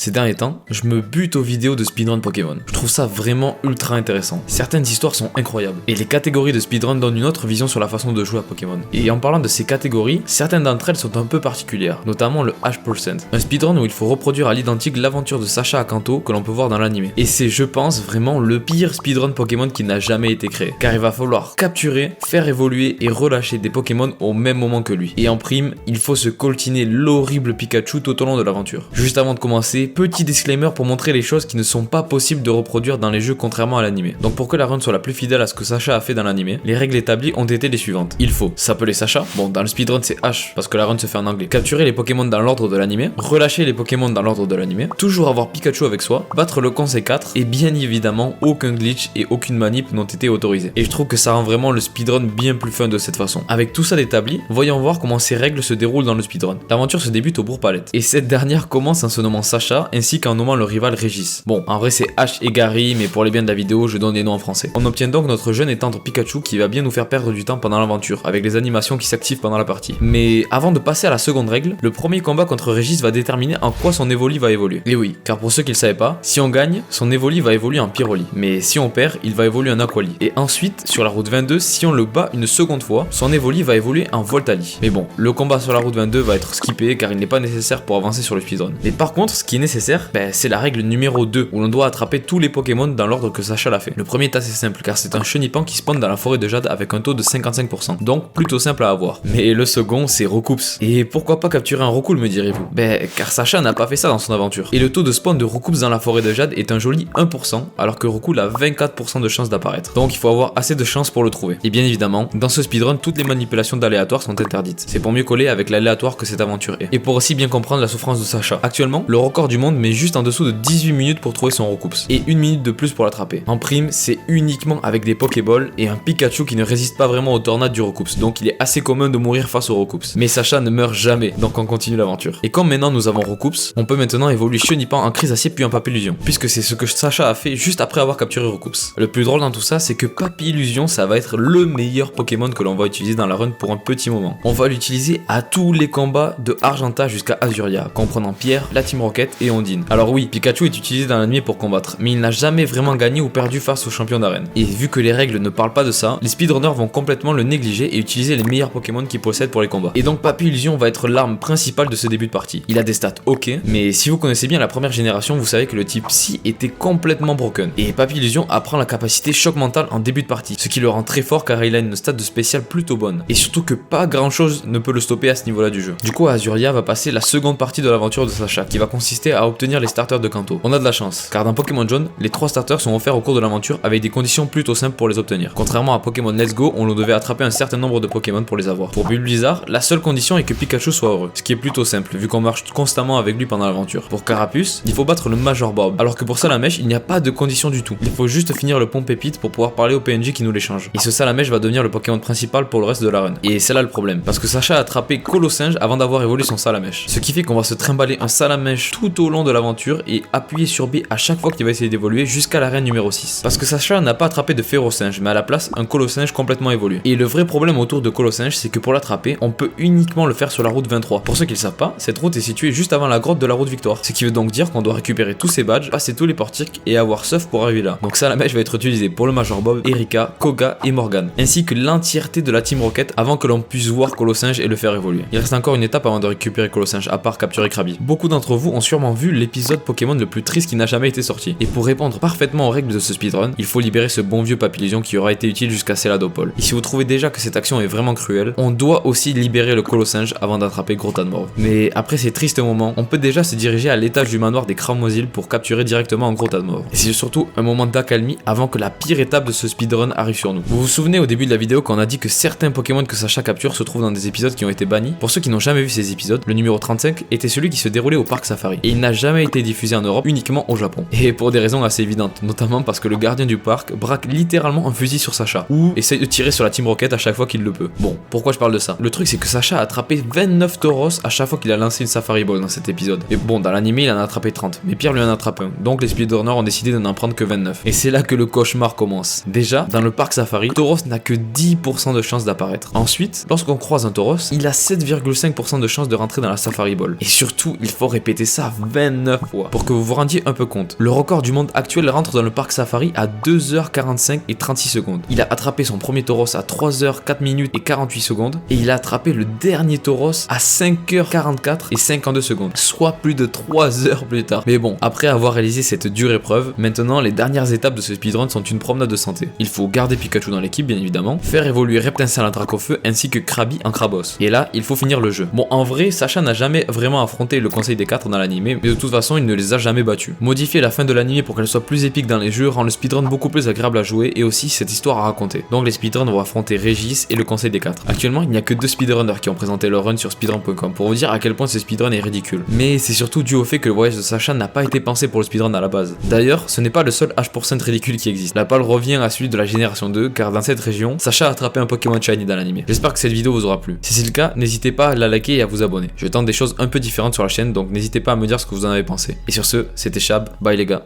Ces derniers temps, je me bute aux vidéos de speedrun Pokémon. Je trouve ça vraiment ultra intéressant. Certaines histoires sont incroyables. Et les catégories de speedrun donnent une autre vision sur la façon de jouer à Pokémon. Et en parlant de ces catégories, certaines d'entre elles sont un peu particulières, notamment le H%. Un speedrun où il faut reproduire à l'identique l'aventure de Sacha à Kanto que l'on peut voir dans l'anime. Et c'est, je pense, vraiment le pire speedrun Pokémon qui n'a jamais été créé. Car il va falloir capturer, faire évoluer et relâcher des Pokémon au même moment que lui. Et en prime, il faut se coltiner l'horrible Pikachu tout au long de l'aventure. Juste avant de commencer, petit disclaimer pour montrer les choses qui ne sont pas possibles de reproduire dans les jeux contrairement à l'anime. Donc pour que la run soit la plus fidèle à ce que Sacha a fait dans l'anime, les règles établies ont été les suivantes. Il faut s'appeler Sacha, bon dans le speedrun c'est H parce que la run se fait en anglais, capturer les Pokémon dans l'ordre de l'anime, relâcher les Pokémon dans l'ordre de l'anime, toujours avoir Pikachu avec soi, battre le conseil 4 et bien évidemment aucun glitch et aucune manip n'ont été autorisés. Et je trouve que ça rend vraiment le speedrun bien plus fun de cette façon. Avec tout ça d'établi, voyons voir comment ces règles se déroulent dans le speedrun. L'aventure se débute au Bourg-Palette et cette dernière commence en se nommant Sacha ainsi qu'en nommant le rival Régis. Bon, en vrai c'est H et Gary, mais pour les biens de la vidéo, je donne des noms en français. On obtient donc notre jeune et tendre Pikachu qui va bien nous faire perdre du temps pendant l'aventure, avec les animations qui s'activent pendant la partie. Mais avant de passer à la seconde règle, le premier combat contre Régis va déterminer en quoi son Evoli va évoluer. Et oui, car pour ceux qui le savaient pas, si on gagne, son Evoli va évoluer en Pyroli. Mais si on perd, il va évoluer en Aquali. Et ensuite, sur la route 22, si on le bat une seconde fois, son Evoli va évoluer en Voltali. Mais bon, le combat sur la route 22 va être skippé car il n'est pas nécessaire pour avancer sur le speedrun. Mais par contre, ce qui est nécessaire, c'est la règle numéro 2 où l'on doit attraper tous les Pokémon dans l'ordre que Sacha l'a fait. Le premier est assez simple car c'est un Chenipan qui spawn dans la forêt de Jade avec un taux de 55%, donc plutôt simple à avoir. Mais le second, c'est Roucoups. Et pourquoi pas capturer un Roucoule, me direz-vous? Car Sacha n'a pas fait ça dans son aventure. Et le taux de spawn de Roucoups dans la forêt de Jade est un joli 1%, alors que Roucoule a 24% de chance d'apparaître. Donc il faut avoir assez de chance pour le trouver. Et bien évidemment, dans ce speedrun, toutes les manipulations d'aléatoire sont interdites. C'est pour mieux coller avec l'aléatoire que cette aventure est. Et pour aussi bien comprendre la souffrance de Sacha. Actuellement, le record du monde met juste en dessous de 18 minutes pour trouver son Roucoups. Et 1 minute de plus pour l'attraper. En prime, c'est uniquement avec des Pokéballs et un Pikachu qui ne résiste pas vraiment aux tornades du Roucoups. Donc il est assez commun de mourir face au Roucoups. Mais Sacha ne meurt jamais, donc on continue l'aventure. Et comme maintenant nous avons Roucoups, on peut maintenant évoluer Chenipan en Crise Acier puis en Papillusion. Puisque c'est ce que Sacha a fait juste après avoir capturé Roucoups. Le plus drôle dans tout ça, c'est que Papillusion, ça va être le meilleur Pokémon que l'on va utiliser dans la run pour un petit moment. On va l'utiliser à tous les combats de Argenta jusqu'à Azuria, comprenant Pierre, la Team Rocket et Ondine. Alors oui, Pikachu est utilisé dans l'anime pour combattre, mais il n'a jamais vraiment gagné ou perdu face aux champions d'arène. Et vu que les règles ne parlent pas de ça, les speedrunners vont complètement le négliger et utiliser les meilleurs Pokémon qu'ils possèdent pour les combats. Et donc Papillusion va être l'arme principale de ce début de partie. Il a des stats ok, mais si vous connaissez bien la première génération, vous savez que le type Psy était complètement broken. Et Papillusion apprend la capacité choc mental en début de partie, ce qui le rend très fort car il a une stat de spécial plutôt bonne. Et surtout que pas grand chose ne peut le stopper à ce niveau là du jeu. Du coup Azuria va passer la seconde partie de l'aventure de Sacha, qui va consister à obtenir les starters de Kanto. On a de la chance, car dans Pokémon Jaune, les 3 starters sont offerts au cours de l'aventure avec des conditions plutôt simples pour les obtenir. Contrairement à Pokémon Let's Go, on devait attraper un certain nombre de Pokémon pour les avoir. Pour Bulle Blizzard, la seule condition est que Pikachu soit heureux, ce qui est plutôt simple vu qu'on marche constamment avec lui pendant l'aventure. Pour Carapuce, il faut battre le Major Bob, alors que pour Salamèche, il n'y a pas de condition du tout. Il faut juste finir le pont Pépite pour pouvoir parler au PNJ qui nous l'échange. Et ce Salamèche va devenir le Pokémon principal pour le reste de la run. Et c'est là le problème, parce que Sacha a attrapé Colossinge avant d'avoir évolué son Salamèche. Ce qui fait qu'on va se trimballer un Salamèche tout au long de l'aventure et appuyer sur B à chaque fois qu'il va essayer d'évoluer jusqu'à l'arène numéro 6. Parce que Sacha n'a pas attrapé de Férocinge, mais à la place un Colossinge complètement évolué. Et le vrai problème autour de Colossinge, c'est que pour l'attraper, on peut uniquement le faire sur la route 23. Pour ceux qui le savent pas, cette route est située juste avant la grotte de la route Victoire. Ce qui veut donc dire qu'on doit récupérer tous ses badges, passer tous les portiques et avoir Seuf pour arriver là. Donc Salamèche va être utilisé pour le Major Bob, Erika, Koga et Morgan, ainsi que l'entièreté de la Team Rocket avant que l'on puisse voir Colossinge et le faire évoluer. Il reste encore une étape avant de récupérer Colossinge, à part capturer Krabi. Beaucoup d'entre vous ont sûrement vu l'épisode Pokémon le plus triste qui n'a jamais été sorti. Et pour répondre parfaitement aux règles de ce speedrun, il faut libérer ce bon vieux Papillusion qui aura été utile jusqu'à Céladopole. Et si vous trouvez déjà que cette action est vraiment cruelle, on doit aussi libérer le Colossinge avant d'attraper Grotanmorve. Mais après ces tristes moments, on peut déjà se diriger à l'étage du manoir des Cramoisil pour capturer directement Grotanmorve. Et c'est surtout un moment d'accalmie avant que la pire étape de ce speedrun arrive sur nous. Vous vous souvenez au début de la vidéo quand on a dit que certains Pokémon que Sacha capture se trouvent dans des épisodes qui ont été bannis? Pour ceux qui n'ont jamais vu ces épisodes, le numéro 35 était celui qui se déroulait au parc Safari. Et il n'a jamais été diffusé en Europe, uniquement au Japon. Et pour des raisons assez évidentes, notamment parce que le gardien du parc braque littéralement un fusil sur Sacha, ou essaye de tirer sur la Team Rocket à chaque fois qu'il le peut. Bon, pourquoi je parle de ça? Le truc c'est que Sacha a attrapé 29 Tauros à chaque fois qu'il a lancé une Safari Ball dans cet épisode. Et bon, dans l'anime il en a attrapé 30, mais Pierre lui en attrape un, donc les speedrunners ont décidé de n'en prendre que 29. Et c'est là que le cauchemar commence. Déjà, dans le parc Safari, Tauros n'a que 10% de chance d'apparaître. Ensuite, lorsqu'on croise un Tauros, il a 7,5% de chance de rentrer dans la Safari Ball. Et surtout, il faut répéter ça 29 fois. Pour que vous vous rendiez un peu compte, le record du monde actuel rentre dans le parc safari à 2h45 et 36 secondes. Il a attrapé son premier tauros à 3h 4 minutes et 48 secondes et il a attrapé le dernier tauros à 5h44 et 52 secondes, soit plus de 3 heures plus tard. Mais bon, après avoir réalisé cette dure épreuve, maintenant les dernières étapes de ce speedrun sont une promenade de santé. Il faut garder Pikachu dans l'équipe bien évidemment, faire évoluer Reptincelle en Dracofeu ainsi que Krabby en Crabos. Et là, il faut finir le jeu. Bon, en vrai, Sacha n'a jamais vraiment affronté le Conseil des 4 dans l'animé, mais de toute façon, il ne les a jamais battus. Modifier la fin de l'animé pour qu'elle soit plus épique dans les jeux rend le speedrun beaucoup plus agréable à jouer et aussi cette histoire à raconter. Donc les speedruns vont affronter Régis et le Conseil des 4. Actuellement, il n'y a que 2 speedrunners qui ont présenté leur run sur speedrun.com pour vous dire à quel point ce speedrun est ridicule. Mais c'est surtout dû au fait que le voyage de Sacha n'a pas été pensé pour le speedrun à la base. D'ailleurs, ce n'est pas le seul H% ridicule qui existe. La balle revient à celui de la génération 2 car dans cette région, Sacha a attrapé un Pokémon Shiny dans l'animé. J'espère que cette vidéo vous aura plu. Si c'est le cas, n'hésitez pas à la liker et à vous abonner. Je tente des choses un peu différentes sur la chaîne, donc n'hésitez pas à me dire ce que vous en avez pensé. Et sur ce, c'était Chab, bye les gars.